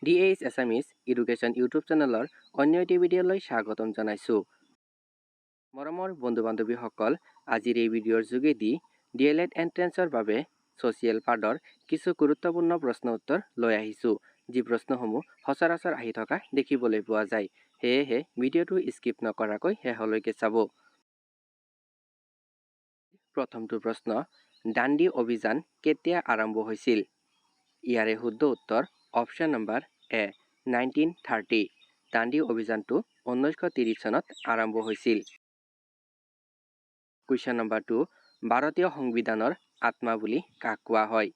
DAS Assamese Education YouTube চেনেলৰ অন্য এটি ভিডিঅ'লৈ স্বাগতম জনাইছো। মৰমৰ বন্ধু-বান্ধৱীসকল, আজিৰ এই ভিডিঅ'ৰ যোগেদি DLED এন্ট্ৰেন্সৰ বাবে সোশিয়েল পাৰ্টৰ কিছু গুৰুত্বপূৰ্ণ প্ৰশ্ন উত্তৰ লৈ আহিছো, যি প্ৰশ্নসমূহ সচৰাচৰ আহি থকা দেখিবলৈ পোৱা যায়। সেয়েহে ভিডিঅ'টো স্কিপ নকৰাকৈ শেষলৈকে চাব। প্ৰথমটো প্ৰশ্ন, দাণ্ডি অভিযান কেতিয়া আৰম্ভ হৈছিল? ইয়াৰে শুদ্ধ উত্তৰ অপশ্যন নম্বৰ এ 1930। দাণ্ডি অভিযানটো 1930 চনত আৰম্ভ হৈছিল। কুৱেশ্যন নম্বৰ 2, ভাৰতীয় সংবিধানৰ আত্মা বুলি কাক কোৱা হয়?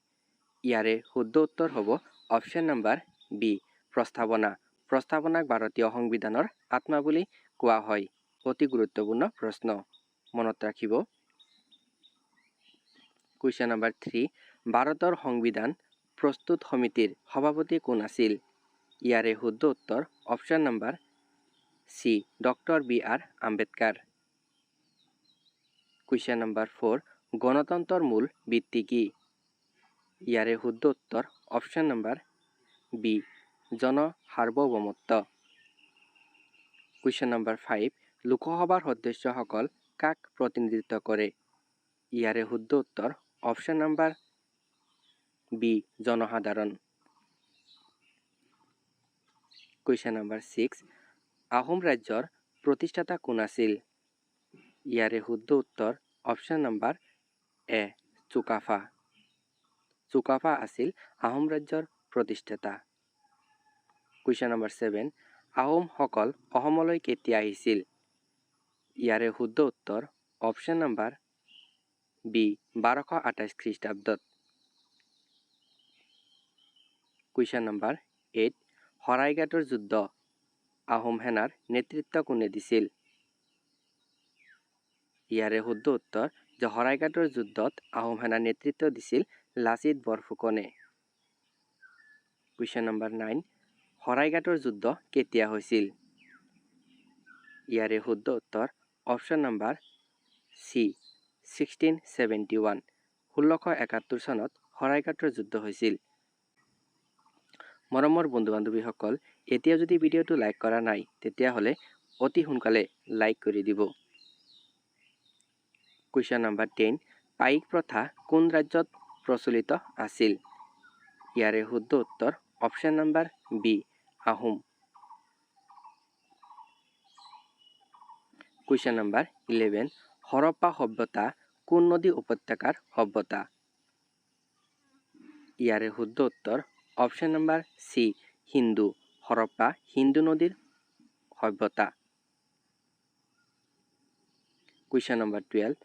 ইয়াৰে শুদ্ধ উত্তৰ হ'ব অপশ্যন নম্বৰ বি প্ৰস্তাৱনা। প্ৰস্তাৱনাক ভাৰতীয় সংবিধানৰ আত্মা বুলি কোৱা হয়। অতি গুৰুত্বপূৰ্ণ প্ৰশ্ন, মনত ৰাখিব। কুৱেশ্যন নম্বৰ 3, ভাৰতৰ সংবিধান প্ৰস্তুত সমিতিৰ সভাপতি কোন আছিল? ইয়াৰে শুদ্ধ উত্তৰ option number C doctor B.R. Ambedkar. Question number 4, গণতন্ত্ৰৰ মূল ভিত্তি কি? ইয়াৰে শুদ্ধ উত্তৰ অপশ্যন নম্বৰ বি জনসাৰ্বভৌমত্ব। কুৱেশ্যন নম্বৰ 5, লোকসভাৰ সদস্যসকল কাক প্ৰতিনিধিত্ব কৰে? ইয়াৰে শুদ্ধ উত্তৰ অপশ্যন নম্বৰ বি জনসাধাৰণ। কুৱেশ্যন নম্বৰ 6, আহোম ৰাজ্যৰ প্ৰতিষ্ঠাতা কোন আছিল? ইয়াৰে শুদ্ধ উত্তৰ option number A Sukaphaa. Sukaphaa আছিল আহোম ৰাজ্যৰ প্ৰতিষ্ঠাতা। কুৱেশ্যন নম্বৰ 7, আহোমসকল অসমলৈ কেতিয়া আহিছিল? ইয়াৰে শুদ্ধ উত্তৰ অপশ্যন নম্বৰ বি 1228 খ্ৰীষ্টাব্দত। কুৱেশ্যন নম্বৰ 8, শৰাইঘাটৰ যুদ্ধ আহোম সেনাৰ নেতৃত্ব কোনে দিছিল? ইয়াৰে শুদ্ধ উত্তৰ যে শৰাইঘাটৰ যুদ্ধত আহোম সেনাৰ নেতৃত্ব দিছিল লাচিত বৰফুকনে। কুৱেশ্যন নম্বৰ 9, শৰাইঘাটৰ যুদ্ধ কেতিয়া হৈছিল? ইয়াৰে শুদ্ধ উত্তৰ অপশ্যন নম্বৰ চি 1671। 1671 চনত শৰাইঘাটৰ যুদ্ধ হৈছিল। মৰমৰ বন্ধু-বান্ধৱীসকল, এতিয়া যদি ভিডিঅ'টো লাইক কৰা নাই তেতিয়াহ'লে অতি সোনকালে লাইক কৰি দিব। কুৱেশ্যন নম্বৰ 10, পাইক প্ৰথা কোন ৰাজ্যত প্ৰচলিত আছিল? ইয়াৰে শুদ্ধ উত্তৰ option number B Ahom. Question number 11, Harappa সভ্যতা কোন নদী উপত্যকাৰ সভ্যতা? ইয়াৰে শুদ্ধ উত্তৰ option number C Sindhu. Harappa Sindhu নদীৰ সভ্যতা। কুৱেশ্যন নম্বৰ 12,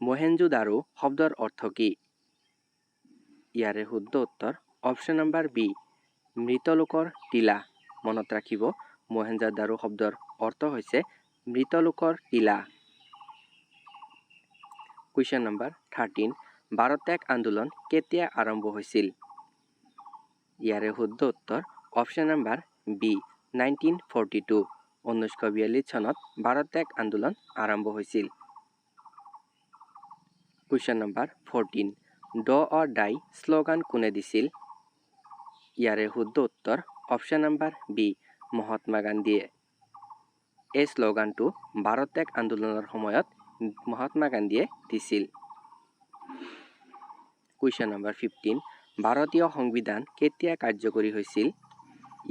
মহেঞ্জোদাৰো শব্দৰ অৰ্থ কি? ইয়াৰে শুদ্ধ উত্তৰ অপশ্যন নম্বৰ বি মৃতলোকৰ টিলা। মনত ৰাখিব, মহেঞ্জোদাৰো শব্দৰ অৰ্থ হৈছে মৃতলোকৰ টিলা। কুৱেশ্যন নম্বৰ 13, ভাৰত ত্যাগ আন্দোলন কেতিয়া আৰম্ভ হৈছিল? ইয়াৰে শুদ্ধ উত্তৰ অপশ্যন নম্বৰ বি 1942। 1942 চনত ভাৰত ত্যাগ আন্দোলন আৰম্ভ হৈছিল। Question number 14, do or die slogan কোনে দিছিল? ইয়াৰে শুদ্ধ উত্তৰ অপশ্যন নম্বৰ বি মহাত্মা গান্ধীয়ে। এই শ্লোগানটো ভাৰত ত্যাগ আন্দোলনৰ সময়ত মহাত্মা গান্ধীয়ে দিছিল। কুৱেশ্যন নম্বৰ 15, ভাৰতীয় সংবিধান কেতিয়া কাৰ্যকৰী হৈছিল?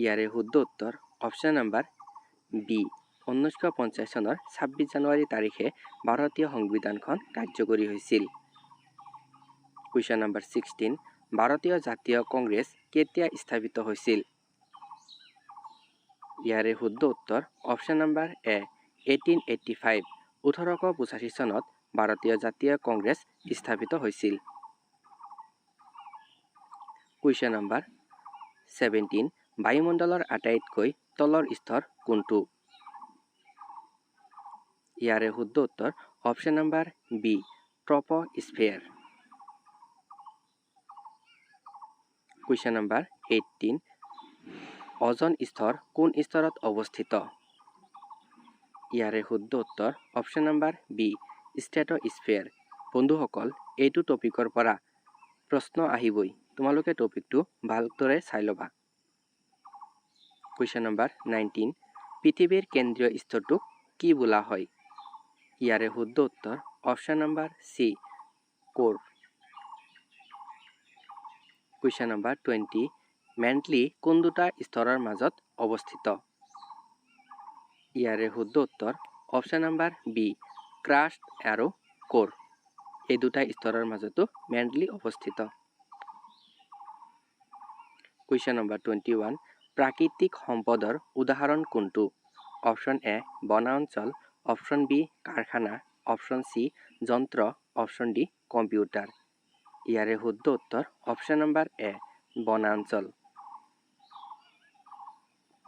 ইয়াৰে শুদ্ধ উত্তৰ অপশ্যন নম্বৰ বি 1950 চনৰ 26 জানুৱাৰী তাৰিখে ভাৰতীয় সংবিধানখন কাৰ্যকৰী হৈছিল। কুৱেশ্যন নম্বৰ 16, ভাৰতীয় জাতীয় কংগ্ৰেছ কেতিয়া স্থাপিত হৈছিল? ইয়াৰে শুদ্ধ উত্তৰ অপশ্যন নম্বৰ এ 1885। 1885 চনত ভাৰতীয় জাতীয় কংগ্ৰেছ স্থাপিত হৈছিল। কুৱেশ্যন নম্বৰ 17, বায়ুমণ্ডলৰ আটাইতকৈ তলৰ স্তৰ কোনটো? ইয়াৰে শুদ্ধ উত্তৰ option number B troposphere. Question number 18, অজন স্তৰ কোন স্তৰত অৱস্থিত? ইয়াৰে শুদ্ধ উত্তৰ অপশ্যন নম্বৰ বি ষ্ট্ৰেটোস্ফিয়াৰ। বন্ধুসকল, এইটো টপিকৰ পৰা প্ৰশ্ন আহিবই, তোমালোকে টপিকটো ভালদৰে চাই ল'বা। কুৱেশ্যন নম্বৰ 19 পৃথিৱীৰ কেন্দ্ৰীয় স্তৰটোক কি বোলা হয় ইয়াৰে শুদ্ধ উত্তৰ অপশ্যন নম্বৰ চি কোৰ কুৱেশ্যন নম্বৰ 20 মেণ্টলি কোন দুটা স্তৰৰ মাজত অৱস্থিত ইয়াৰে শুদ্ধ উত্তৰ অপশ্যন নম্বৰ বি ক্ৰাষ্ট আৰু কোৰ এই দুটা স্তৰৰ মাজতো মেণ্টলি অৱস্থিত কুৱেশ্যন নম্বৰ 21 প্ৰাকৃতিক সম্পদৰ উদাহৰণ কোনটো অপশ্যন এ বনাঞ্চল অপশ্যন বি কাৰখানা অপশ্যন চি যন্ত্ৰ অপশ্যন ডি কম্পিউটাৰ ইয়াৰে শুদ্ধ উত্তৰ অপশ্যন নম্বৰ এ বনাঞ্চল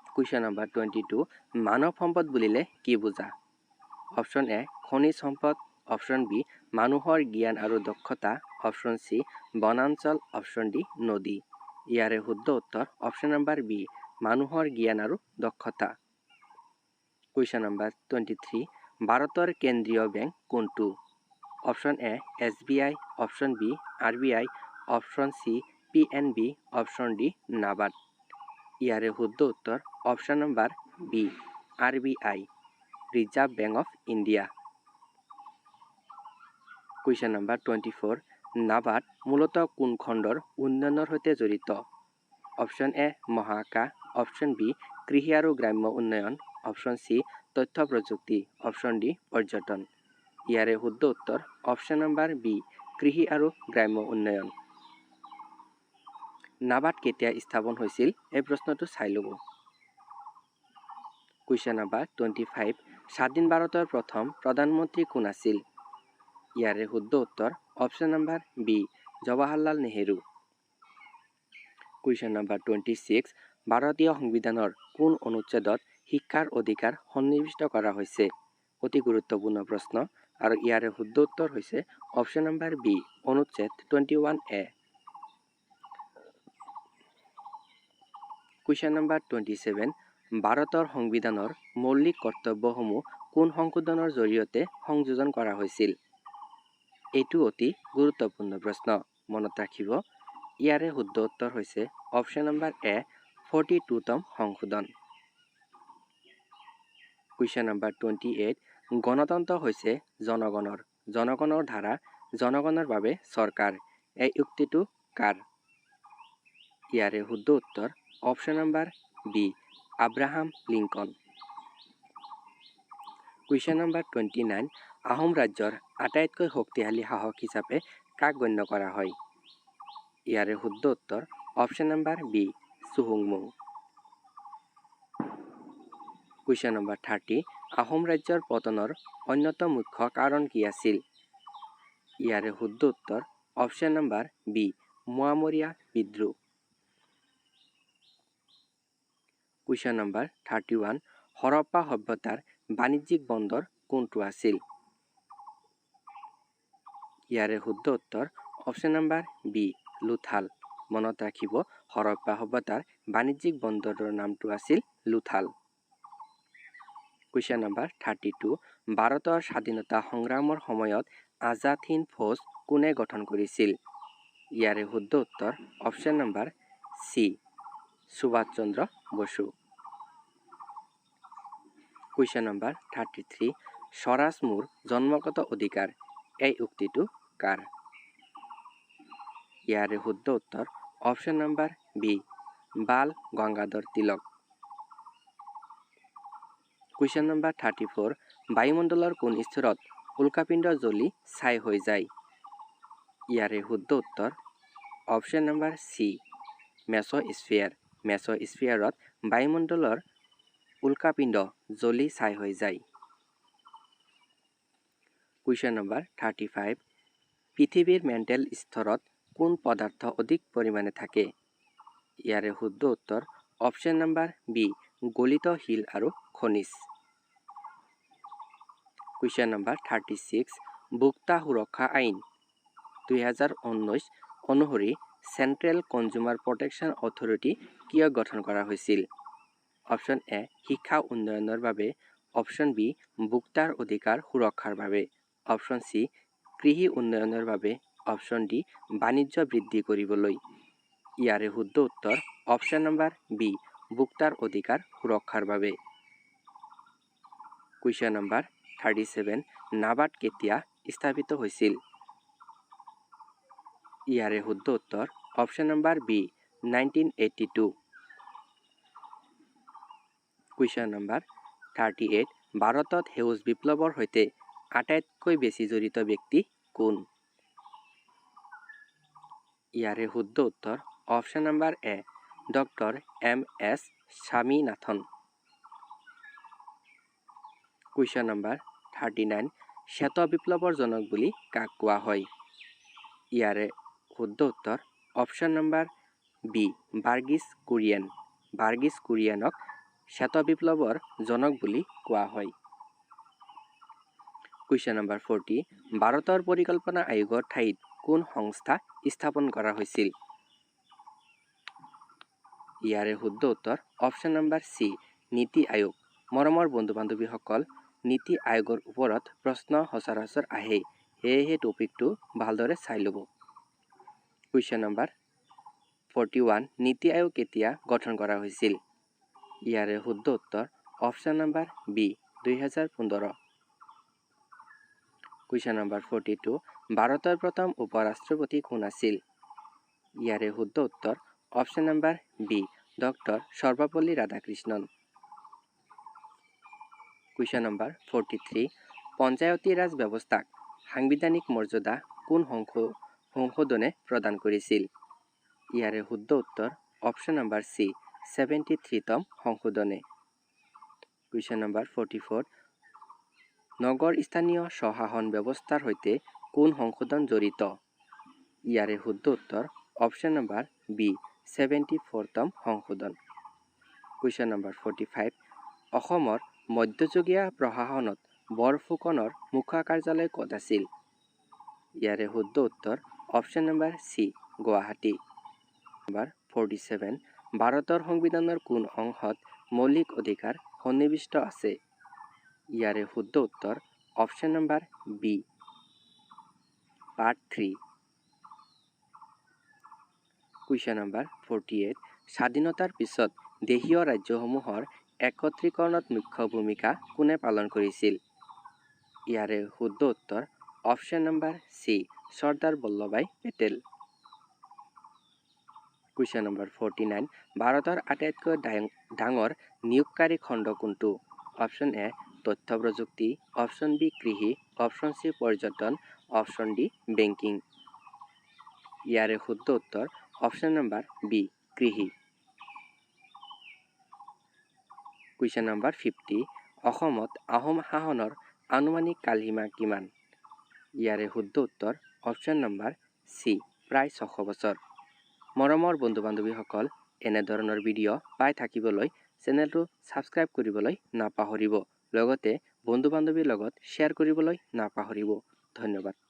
কুৱেশ্যন নম্বৰ 22 মানৱ সম্পদ বুলিলে কি বুজা অপশ্যন এ খনিজ সম্পদ অপশ্যন বি মানুহৰ জ্ঞান আৰু দক্ষতা অপশ্যন চি বনাঞ্চল অপশ্যন ডি নদী ইয়াৰে শুদ্ধ উত্তৰ অপশ্যন নম্বৰ বি মানুহৰ জ্ঞান আৰু দক্ষতা কুৱেশ্যন নম্বৰ 23 ভাৰতৰ কেন্দ্ৰীয় বেংক কোনটো option A SBI option B RBI option C PNB option D NABARD ইয়াৰে শুদ্ধ উত্তৰ option number B RBI Reserve Bank of India question number 24 NABARD মূলতঃ কোন খণ্ডৰ উন্নয়নৰ সৈতে জড়িত অপশ্যন এ মহাকাশ অপশ্যন বি কৃষি আৰু গ্ৰাম্য উন্নয়ন অপশ্যন চি তথ্য প্ৰযুক্তি অপশ্যন ডি পৰ্যটন ইয়াৰে শুদ্ধ উত্তৰ অপশ্যন নম্বৰ বি কৃষি আৰু গ্ৰাম্য উন্নয়ন নাবাৰ্ড কেতিয়া স্থাপন হৈছিল এই প্ৰশ্নটো চাই ল'ব কুৱেশ্যন নম্বৰ 25 স্বাধীন ভাৰতৰ প্ৰথম প্ৰধানমন্ত্ৰী কোন আছিল ইয়াৰে শুদ্ধ উত্তৰ option number B Jawaharlal Nehru question number 26 ভাৰতীয় সংবিধানৰ কোন অনুচ্ছেদত শিক্ষাৰ অধিকাৰ সন্নিৱিষ্ট কৰা হৈছে অতি গুৰুত্বপূৰ্ণ প্ৰশ্ন আৰু ইয়াৰে শুদ্ধ উত্তৰ হৈছে অপশ্যন নম্বৰ বি অনুচ্ছেদ 21A কুৱেশ্যন নম্বৰ 27 ভাৰতৰ সংবিধানৰ মৌলিক কৰ্তব্যসমূহ কোন সংশোধনৰ জৰিয়তে সংযোজন কৰা হৈছিল এইটো অতি গুৰুত্বপূৰ্ণ প্ৰশ্ন মনত ৰাখিব ইয়াৰে শুদ্ধ উত্তৰ হৈছে অপশ্যন নম্বৰ এ 42তম সংশোধন কুৱেশ্যন নম্বৰ 28 গণতন্ত্ৰ হৈছে জনগণৰ ধাৰা জনগণৰ বাবে চৰকাৰ এই উক্তিটো কাৰ ইয়াৰে শুদ্ধ উত্তৰ option number B Abraham Lincoln question number 29 Ahom ৰাজ্যৰ আটাইতকৈ শক্তিশালী শাসক হিচাপে কাক গণ্য কৰা হয় ইয়াৰে শুদ্ধ উত্তৰ অপশ্যন নম্বৰ বি চুহুংমুং কুৱেশ্যন নম্বৰ 30 আহোম ৰাজ্যৰ পতনৰ অন্যতম মুখ্য কাৰণ কি আছিল ইয়াৰে শুদ্ধ উত্তৰ অপশ্যন নম্বৰ বি মোৱামৰীয়া বিদ্ৰোহ কুৱেশ্যন নম্বৰ 31 হৰপ্পা সভ্যতাৰ বাণিজ্যিক বন্দৰ কোনটো আছিল ইয়াৰে শুদ্ধ উত্তৰ অপশ্যন নম্বৰ বি লুথাল মনত ৰাখিব হৰপ্পা সভ্যতাৰ বাণিজ্যিক বন্দৰৰ নামটো আছিল লুথাল কুৱেশ্যন নম্বৰ 32 ভাৰতৰ স্বাধীনতা সংগ্ৰামৰ সময়ত আজাদ হিন্দ ফৌজ কোনে গঠন কৰিছিল ইয়াৰে শুদ্ধ উত্তৰ option number C Subhash Chandra Bose question number 33 Swaraj মোৰ জন্মগত অধিকাৰ এই উক্তিটো কাৰ ইয়াৰে শুদ্ধ উত্তৰ option number B Bal Gangadhar Tilak question number 34 বায়ুমণ্ডলৰ কোন স্তৰত উল্কাপিণ্ড জ্বলি ছাই হৈ যায় ইয়াৰে শুদ্ধ উত্তৰ অপশ্যন নম্বৰ চি মেছ'স্ফিয়াৰত বায়ুমণ্ডলৰ উল্কাপিণ্ড জ্বলি ছাই হৈ যায় কুৱেশ্যন নম্বৰ 35 পৃথিৱীৰ মেণ্টেল স্তৰত কোন পদাৰ্থ অধিক পৰিমাণে থাকে ইয়াৰে শুদ্ধ উত্তৰ অপশ্যন নম্বৰ বি গলিত শিল আৰু খনিজ কুৱেশ্যন নম্বৰ 36 ভোক্তা সুৰক্ষা আইন 2019 অনুসৰি চেণ্ট্ৰেল কনজিউমাৰ প্ৰটেকশ্যন অথৰিটি কিয় গঠন কৰা হৈছিল অপশ্যন এ শিক্ষা উন্নয়নৰ বাবে অপশ্যন বি ভোক্তাৰ অধিকাৰ সুৰক্ষাৰ বাবে অপশ্যন চি কৃষি উন্নয়নৰ বাবে অপশ্যন ডি বাণিজ্য বৃদ্ধি কৰিবলৈ ইয়াৰে শুদ্ধ উত্তৰ অপশ্যন নম্বৰ বি ভোক্তাৰ অধিকাৰ সুৰক্ষাৰ বাবে। কুৱেশ্যন নম্বৰ 37 নাবাৰ্ড কেতিয়া স্থাপিত হৈছিল? ইয়াৰে শুদ্ধ উত্তৰ option number B 1982। Question number 38 ভাৰতত সেউজ বিপ্লৱৰ সৈতে আটাইতকৈ বেছি জড়িত ব্যক্তি কোন? ইয়াৰে শুদ্ধ উত্তৰ option number A doctor M.S. Swaminathan. Question number 39 শ্বেত বিপ্লৱৰ জনক বুলি কাক কোৱা হয়? ইয়াৰে শুদ্ধ উত্তৰ option number B Verghese Kurien. Verghese কুৰিয়েনক শ্বেত বিপ্লৱৰ জনক বুলি কোৱা হয়। কুৱেশ্যন নম্বৰ 40 ভাৰতৰ পৰিকল্পনা আয়োগৰ ঠাইত কোন সংস্থা স্থাপন কৰা হৈছিল? ইয়াৰে শুদ্ধ উত্তৰ অপশ্যন নম্বৰ চি নীতি আয়োগ। মৰমৰ বন্ধু বান্ধৱীসকল, নীতি আয়োগৰ ওপৰত প্ৰশ্ন সচৰাচৰ আহে, সেয়েহে টপিকটো ভালদৰে চাই ল'ব। কুৱেশ্যন নম্বৰ 41 নীতি আয়োগ কেতিয়া গঠন কৰা হৈছিল? ইয়াৰে শুদ্ধ উত্তৰ option number B 2015। Question number 42 ভাৰতৰ প্ৰথম উপ-ৰাষ্ট্ৰপতি কোন আছিল? ইয়াৰে শুদ্ধ উত্তৰ option number B doctor Sarvepalli Radhakrishnan. Question number 43 Panchayati Raj ব্যৱস্থাক সাংবিধানিক মৰ্যাদা কোন সংশোধনে প্ৰদান কৰিছিল? ইয়াৰে শুদ্ধ উত্তৰ অপশ্যন নম্বৰ চি 73তম সংশোধনে। কুৱেশ্যন নম্বৰ 44 নগৰ স্থানীয় স্বশাসন ব্যৱস্থাৰ সৈতে কোন সংশোধন জড়িত? ইয়াৰে শুদ্ধ উত্তৰ অপশ্যন নম্বৰ বি 74তম সংশোধন। কুৱেশ্যন নম্বৰ 45 অসমৰ মধ্যযুগীয় প্ৰশাসনত বৰফুকনৰ মুখ্য কাৰ্যালয় ক'ত আছিল? ইয়াৰে শুদ্ধ উত্তৰ option number C Guwahati. Number 47 ভাৰতৰ সংবিধানৰ কোন অংশত মৌলিক অধিকাৰ সন্নিৱিষ্ট আছে? ইয়াৰে শুদ্ধ উত্তৰ option number B part 3। Question number 48 স্বাধীনতাৰ পিছত দেশীয় ৰাজ্যসমূহৰ একত্ৰীকৰণত মুখ্য ভূমিকা কোনে পালন কৰিছিল? ইয়াৰে শুদ্ধ উত্তৰ option number C Sardar Vallabhbhai Patel. Question number 49 ভাৰতৰ আটাইতকৈ ডাঙৰ নিয়োগকাৰী খণ্ড কোনটো? অপশ্যন এ তথ্য প্ৰযুক্তি, অপশ্যন বি কৃষি, অপশ্যন চি পৰ্যটন, অপশ্যন ডি বেংকিং। ইয়াৰে শুদ্ধ উত্তৰ অপশ্যন নম্বৰ বি কৃষি। কুৱেশ্যন নম্বৰ 50 অসমত আহোম শাসনৰ আনুমানিক কালসীমা কিমান? ইয়াৰে শুদ্ধ উত্তৰ অপশ্যন নম্বৰ চি প্ৰায় 600 বছৰ। মৰমৰ বন্ধু বান্ধৱীসকল, এনেধৰণৰ ভিডিঅ' পাই থাকিবলৈ চেনেলটো ছাবস্ক্ৰাইব কৰিবলৈ নাপাহৰিব। লগতে বন্ধু বান্ধৱীৰ লগত শ্বেয়াৰ কৰিবলৈ নাপাহৰিব। ধন্যবাদ।